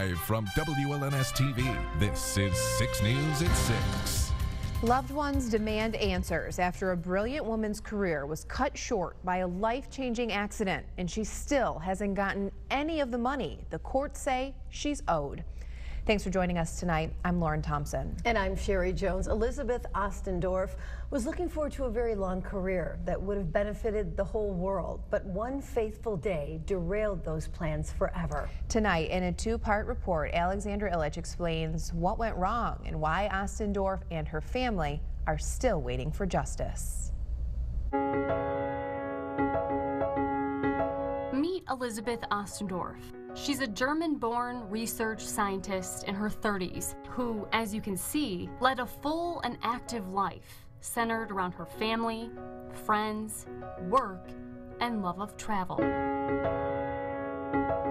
Live from WLNS TV, this is 6 News at 6. Loved ones demand answers after a brilliant woman's career was cut short by a life-changing accident, and she still hasn't gotten any of the money the courts say she's owed. Thanks for joining us tonight. I'm Lauren Thompson. And I'm Sherry Jones. Elizabeth Ostendorf was looking forward to a very long career that would have benefited the whole world, but one faithful day derailed those plans forever. Tonight, in a two-part report, Alexandra Illich explains what went wrong and why Ostendorf and her family are still waiting for justice. Meet Elizabeth Ostendorf. She's a German-born research scientist in her 30s who, as you can see, led a full and active life centered around her family, friends, work, and love of travel.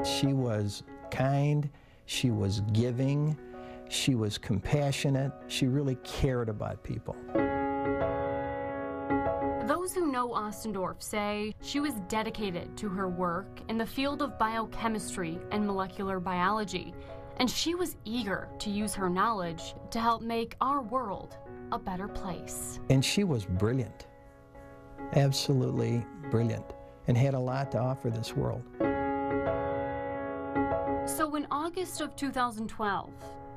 She was kind, she was giving, she was compassionate, she really cared about people. Those who know Ostendorf say she was dedicated to her work in the field of biochemistry and molecular biology, and she was eager to use her knowledge to help make our world a better place. And she was brilliant, absolutely brilliant, and had a lot to offer this world. So in August of 2012,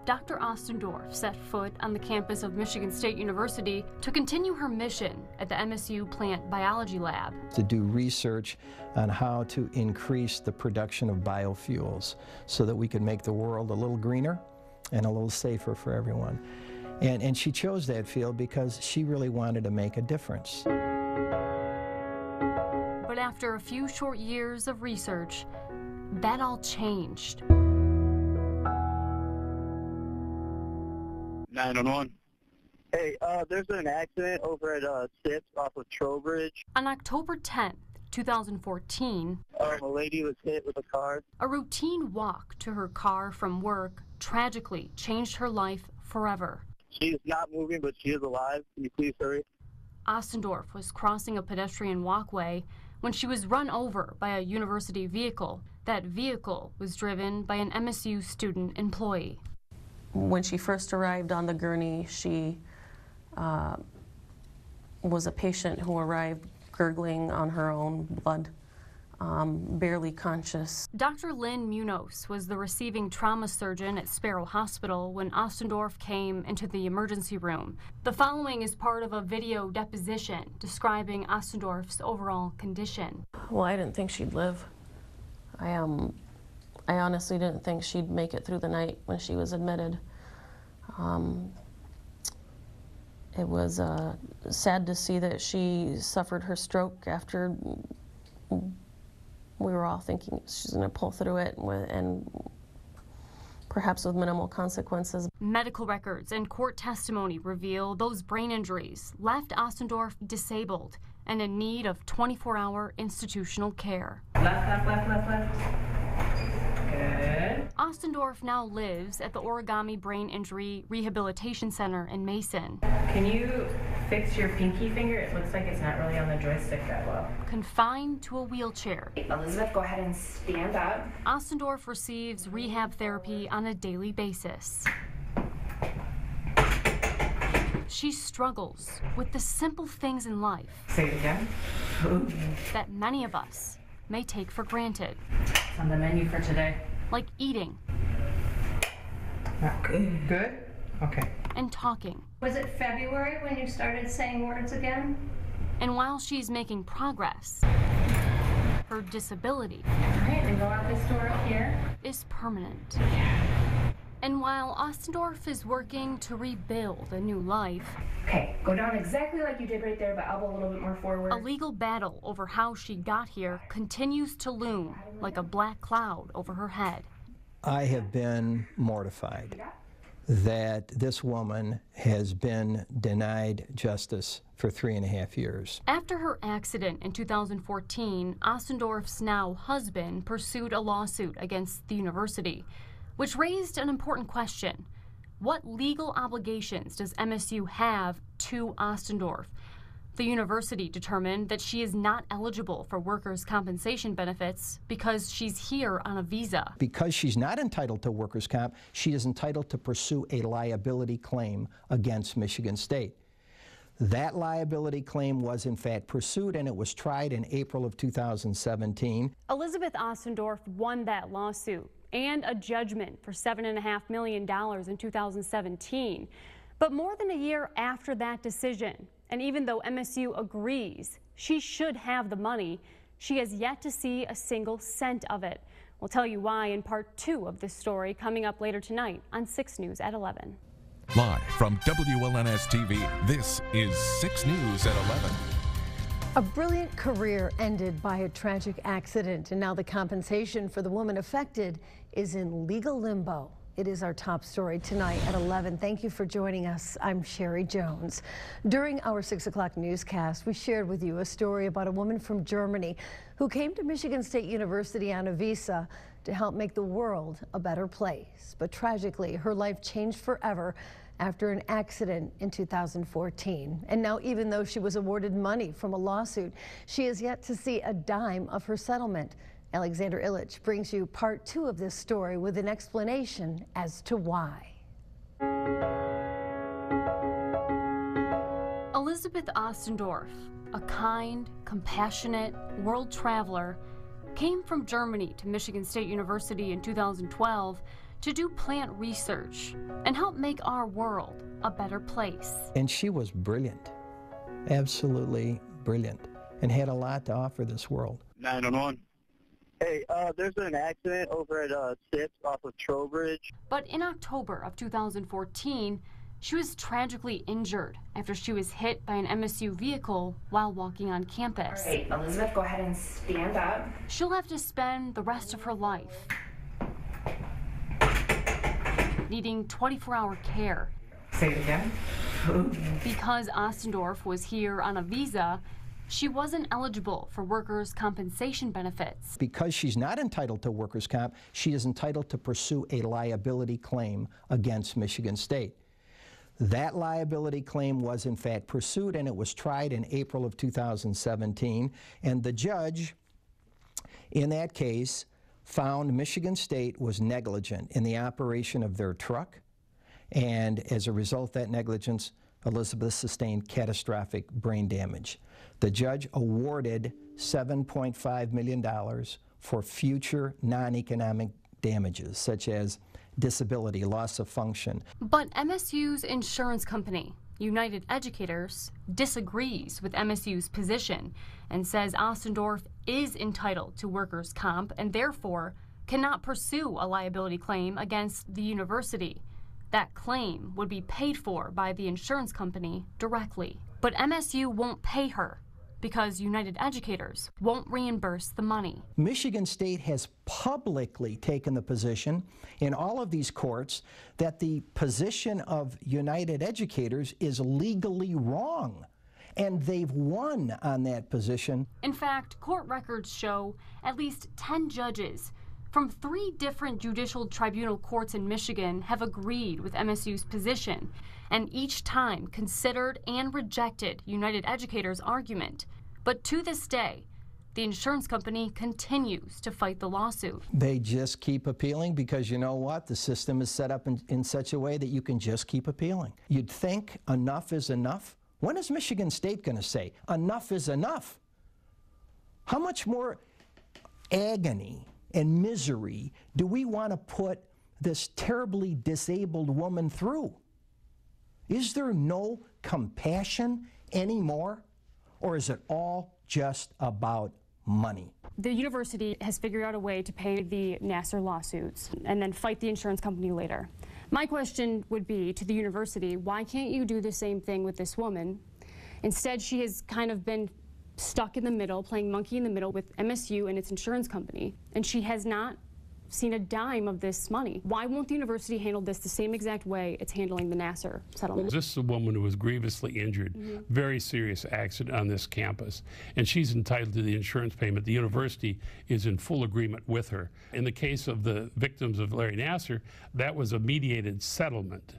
Dr. Ostendorf set foot on the campus of Michigan State University to continue her mission at the MSU Plant Biology Lab. To do research on how to increase the production of biofuels so that we could make the world a little greener and a little safer for everyone. And she chose that field because she really wanted to make a difference. But after a few short years of research, that all changed. 911. Hey, there's been an accident over at Sips off of Trowbridge. On October 10th, 2014, a lady was hit with a car. A routine walk to her car from work tragically changed her life forever. She's not moving, but she is alive. Can you please hurry? Ostendorf was crossing a pedestrian walkway when she was run over by a university vehicle. That vehicle was driven by an MSU student employee. When she first arrived on the gurney, she was a patient who arrived gurgling on her own blood, barely conscious. Dr. Lynn Munoz was the receiving trauma surgeon at Sparrow Hospital when Ostendorf came into the emergency room. The following is part of a video deposition describing Ostendorf's overall condition. Well, I didn't think she'd live. I honestly didn't think she'd make it through the night when she was admitted. It was sad to see that she suffered her stroke after we were all thinking she's going to pull through it and perhaps with minimal consequences. Medical records and court testimony reveal those brain injuries left Ostendorf disabled and in need of 24-hour institutional care. Left. Good. Ostendorf now lives at the Origami Brain Injury Rehabilitation Center in Mason. Can you fix your pinky finger? It looks like it's not really on the joystick that well. Confined to a wheelchair. Elizabeth, go ahead and stand up. Ostendorf receives rehab therapy on a daily basis. She struggles with the simple things in life. Say it again. That many of us may take for granted. It's on the menu for today. Like eating. Not good. Good? Okay. And talking. Was it February when you started saying words again? And while she's making progress, her disability All right, and go out this door up here. is permanent. And while Ostendorf is working to rebuild a new life, Okay, go down exactly like you did right there, but elbow a little bit more forward. a legal battle over how she got here continues to loom like a black cloud over her head. I have been mortified that this woman has been denied justice for 3.5 years. After her accident in 2014, Ostendorf's now husband pursued a lawsuit against the university, which raised an important question. What legal obligations does MSU have to Ostendorf? The university determined that she is not eligible for workers' compensation benefits because she's here on a visa. Because she's not entitled to workers' comp, she is entitled to pursue a liability claim against Michigan State. That liability claim was in fact pursued, and it was tried in April of 2017. Elizabeth Ostendorf won that lawsuit and a judgment for $7.5 million in 2017. But more than a year after that decision, and even though MSU agrees she should have the money, she has yet to see a single cent of it. We'll tell you why in part 2 of this story coming up later tonight on 6 News at 11. Live from WLNS-TV, this is 6 News at 11. A brilliant career ended by a tragic accident, and now the compensation for the woman affected is in legal limbo. It is our top story tonight at 11. Thank you for joining us. I'm Sherry Jones. During our 6 o'clock newscast, we shared with you a story about a woman from Germany who came to Michigan State University on a visa to help make the world a better place. But tragically, her life changed forever after an accident in 2014. And now, even though she was awarded money from a lawsuit, she is yet to see a dime of her settlement. Alexander Illich brings you part 2 of this story with an explanation as to why. Elizabeth Ostendorf, a kind, compassionate world traveler, came from Germany to Michigan State University in 2012 to do plant research and help make our world a better place. And she was brilliant, absolutely brilliant, and had a lot to offer this world. 911. Hey, there's an accident over at Sips off of Trowbridge. But in October of 2014, she was tragically injured after she was hit by an MSU vehicle while walking on campus. All right, Elizabeth, go ahead and stand up. She'll have to spend the rest of her life needing 24-hour care. Say it again. Because Ostendorf was here on a visa, she wasn't eligible for workers' compensation benefits. Because she's not entitled to workers' comp, she is entitled to pursue a liability claim against Michigan State. That liability claim was in fact pursued, and it was tried in April of 2017. And the judge in that case found Michigan State was negligent in the operation of their truck. And as a result of that negligence, Elizabeth sustained catastrophic brain damage. The judge awarded $7.5 million for future non-economic damages, such as disability, loss of function. But MSU's insurance company, United Educators, disagrees with MSU's position and says Ostendorf is entitled to workers' comp and therefore cannot pursue a liability claim against the university. That claim would be paid for by the insurance company directly. But MSU won't pay her because United Educators won't reimburse the money. Michigan State has publicly taken the position in all of these courts that the position of United Educators is legally wrong, and they've won on that position. In fact, court records show at least 10 judges from 3 different judicial tribunal courts in Michigan have agreed with MSU's position, and each time considered and rejected United Educators' argument. But to this day, the insurance company continues to fight the lawsuit. They just keep appealing because, you know what, the system is set up in such a way that you can just keep appealing. You'd think enough is enough. When is Michigan State going to say enough is enough? How much more agony and misery do we want to put this terribly disabled woman through? Is there no compassion anymore? Or is it all just about money? The university has figured out a way to pay the Nassar lawsuits and then fight the insurance company later. My question would be to the university, why can't you do the same thing with this woman? Instead, she has kind of been stuck in the middle, playing monkey in the middle with MSU and its insurance company, and she has not seen a dime of this money. Why won't the university handle this the same exact way it's handling the Nassar settlement? This is a woman who was grievously injured, very serious accident on this campus, and she's entitled to the insurance payment. The university is in full agreement with her. In the case of the victims of Larry Nassar, that was a mediated settlement.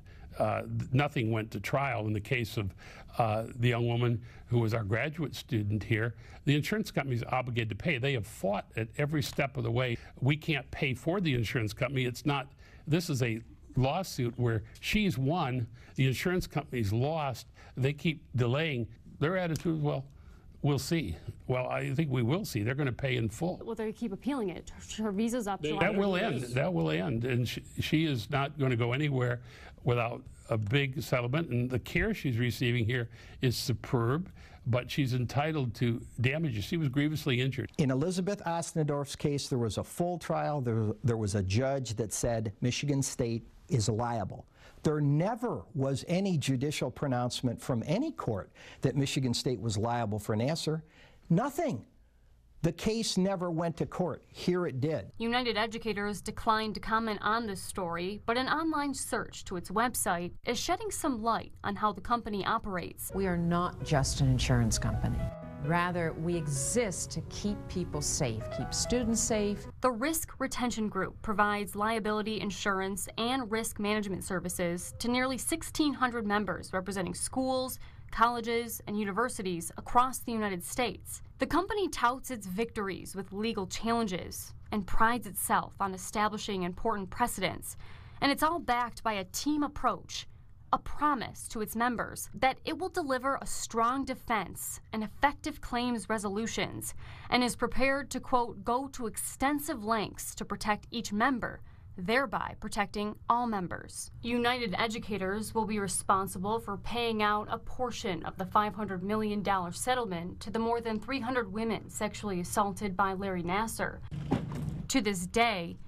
nothing went to trial. In the case of the young woman who was our graduate student here, the insurance company is obligated to pay. They have fought at every step of the way. We can't pay for the insurance company. It's not, this is a lawsuit where she's won, the insurance company's lost, they keep delaying. Their attitude, well, we'll see. Well, I think we will see. They're going to pay in full. Well, they keep appealing it. Her visa's up. That will end. That will end. And she is not going to go anywhere without a big settlement. And the care she's receiving here is superb, but she's entitled to damages. She was grievously injured. In Elizabeth Ostendorf's case, there was a full trial. There was a judge that said Michigan State is liable. There never was any judicial pronouncement from any court that Michigan State was liable for Nassar. Nothing. The case never went to court. Here it did. United Educators declined to comment on this story, but an online search to its website is shedding some light on how the company operates. We are not just an insurance company. Rather, we exist to keep people safe, keep students safe. The Risk Retention Group provides liability insurance and risk management services to nearly 1,600 members representing schools, colleges, and universities across the United States. The company touts its victories with legal challenges and prides itself on establishing important precedents. And it's all backed by a team approach, a promise to its members that it will deliver a strong defense and effective claims resolutions, and is prepared to, quote, go to extensive lengths to protect each member, thereby protecting all members. United Educators will be responsible for paying out a portion of the $500 million settlement to the more than 300 women sexually assaulted by Larry Nassar. To this day,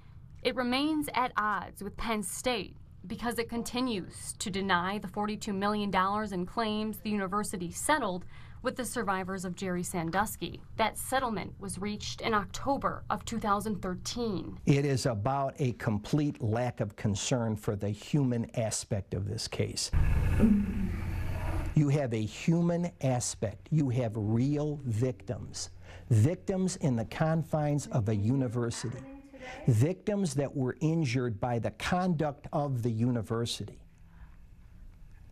it remains at odds with Penn State because it continues to deny the $42 million in claims the university settled with the survivors of Jerry Sandusky. That settlement was reached in October of 2013. It is about a complete lack of concern for the human aspect of this case. You have a human aspect. You have real victims. Victims in the confines of a university. Victims that were injured by the conduct of the university.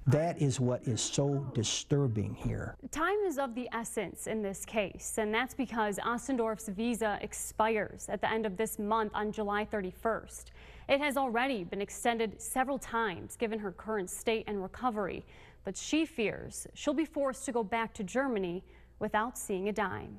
That is what is so disturbing here. Time is of the essence in this case, and that's because Ostendorf's visa expires at the end of this month on July 31st. It has already been extended several times given her current state and recovery, but she fears she'll be forced to go back to Germany without seeing a dime.